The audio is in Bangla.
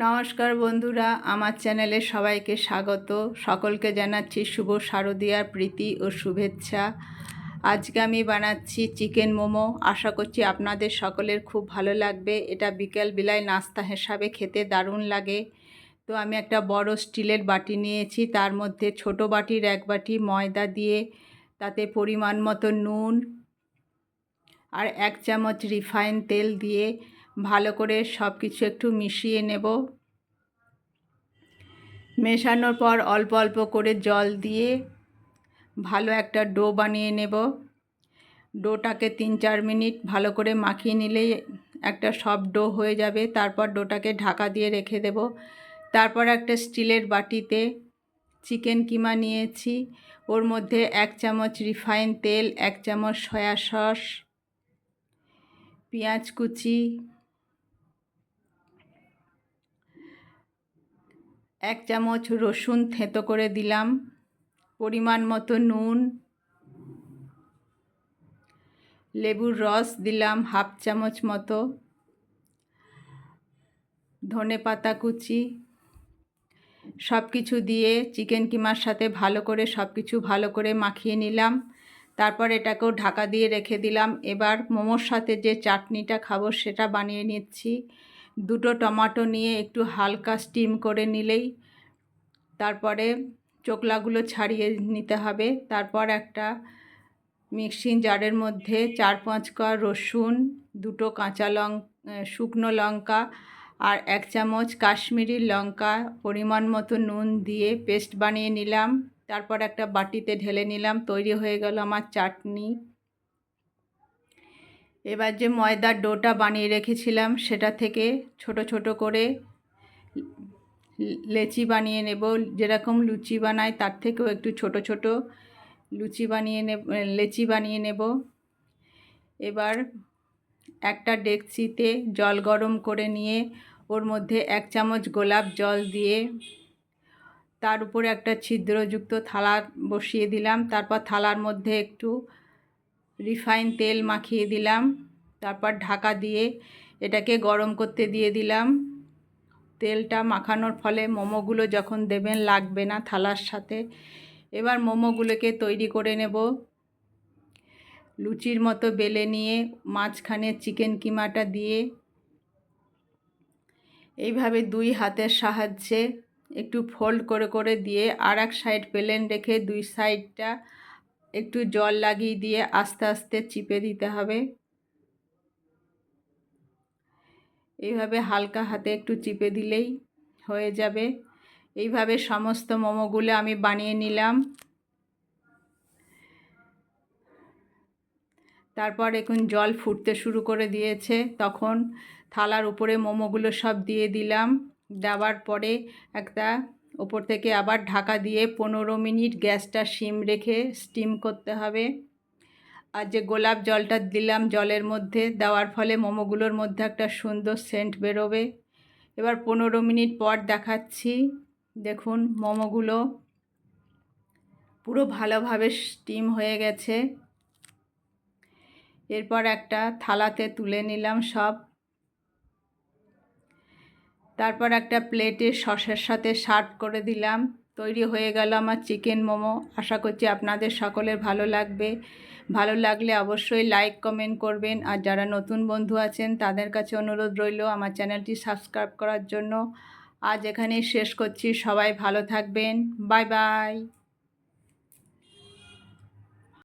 নমস্কার বন্ধুরা, আমার চ্যানেলে সবাইকে স্বাগত। সকলকে জানাচ্ছি শুভ শারদীয়ার প্রীতি ও শুভেচ্ছা। আজকে আমি বানাচ্ছি চিকেন মোমো। আশা করছি আপনাদের সকলের খুব ভালো লাগবে। এটা বিকেল বেলায় নাস্তা হিসাবে খেতে দারুণ লাগে। তো আমি একটা বড় স্টিলের বাটি নিয়েছি, তার মধ্যে ছোট বাটির 1 বাটি ময়দা দিয়ে তাতে পরিমাণ মতো নুন আর 1 চামচ রিফাইন তেল দিয়ে ভালো করে সব কিছু একটু মিশিয়ে নেব। মেশানোর পর অল্প অল্প করে জল দিয়ে ভালো একটা ডো বানিয়ে নেব। ডোটাকে 3-4 মিনিট ভালো করে মাখিয়ে নিলেই একটা সফট ডো হয়ে যাবে। তারপর ডোটাকে ঢাকা দিয়ে রেখে দেব। তারপর একটা স্টিলের বাটিতে চিকেন কিমা নিয়েছি, ওর মধ্যে 1 চামচ রিফাইন তেল, 1 চামচ সয়া সস, পেঁয়াজ কুচি, 1 চামচ রসুন থেঁতো করে দিলাম, পরিমাণ মতো নুন, লেবুর রস দিলাম 1/2 চামচ মতো, ধনেপাতা কুচি, সব কিছু দিয়ে চিকেন কিমার সাথে ভালো করে মাখিয়ে নিলাম। তারপর এটাকেও ঢাকা দিয়ে রেখে দিলাম। এবার মোমোর সাথে যে চাটনিটা খাবো সেটা বানিয়ে নিচ্ছি। 2টো টমেটো নিয়ে একটু হালকা স্টিম করে নিলেই তারপরে চোকলাগুলো ছাড়িয়ে নিতে হবে। তারপর একটা মিক্সিং জারের মধ্যে 4-5 কোয়া রসুন, 2টো কাঁচা শুকনো লঙ্কা আর 1 চামচ কাশ্মীরি লঙ্কা, পরিমাণ মতো নুন দিয়ে পেস্ট বানিয়ে নিলাম। তারপর একটা বাটিতে ঢেলে নিলাম। তৈরি হয়ে গেল আমার চাটনি। এবার যে ময়দার ডোটা বানিয়ে রেখেছিলাম সেটা থেকে ছোট ছোট করে লেচি বানিয়ে নেব। যেরকম লুচি বানাই তার থেকেও একটু ছোট ছোট লেচি বানিয়ে নেব। এবার একটা ডেকচিতে জল গরম করে নিয়ে ওর মধ্যে 1 চামচ গোলাপ জল দিয়ে তার উপরে একটা ছিদ্রযুক্ত থালা বসিয়ে দিলাম। তারপর থালার মধ্যে একটু রিফাইন তেল মাখিয়ে দিলাম। তারপর ঢাকা দিয়ে এটাকে গরম করতে দিয়ে দিলাম। তেলটা মাখানোর ফলে মোমোগুলো যখন দেবেন লাগবে না থালার সাথে। এবার মোমোগুলোকে তৈরি করে নেব। লুচির মতো বেলে নিয়ে মাঝখানে চিকেন কিমাটা দিয়ে এইভাবে 2 হাতের সাহায্যে একটু ফোল্ড করে করে দিয়ে আর এক সাইড প্লেন রেখে 2 সাইডটা একটু জল লাগিয়ে দিয়ে আস্তে আস্তে চিপে দিতে হবে। এইভাবে হালকা হাতে একটু চিপে দিলেই হয়ে যাবে। এইভাবে সমস্ত মোমোগুলো আমি বানিয়ে নিলাম। তারপর এখন জল ফুটতে শুরু করে দিয়েছে, তখন থালার উপরে মোমোগুলো সব দিয়ে দিলাম। দেওয়ার পরে একটা ওপর থেকে আবার ঢাকা দিয়ে 15 মিনিট গ্যাসটা সিম রেখে স্টিম করতে হবে। আর যে গোলাপ জলটা দিলাম জলের মধ্যে, দেওয়ার ফলে মোমোগুলোর মধ্যে একটা সুন্দর সেন্ট বেরোবে। এবার 15 মিনিট পর দেখাচ্ছি। দেখুন মোমোগুলো পুরো ভালোভাবে স্টিম হয়ে গেছে। এরপর একটা থালাতে তুলে নিলাম সব। তারপর একটা প্লেটে সসের সাথে সার্ভ করে দিলাম। তৈরি হয়ে গেল আমার চিকেন মোমো। আশা করছি আপনাদের সকলের ভালো লাগবে। ভালো লাগলে অবশ্যই লাইক কমেন্ট করবেন। আর যারা নতুন বন্ধু আছেন তাদের কাছে অনুরোধ রইল আমার চ্যানেলটি সাবস্ক্রাইব করার জন্য। আজ এখানেই শেষ করছি। সবাই ভালো থাকবেন। Bye bye.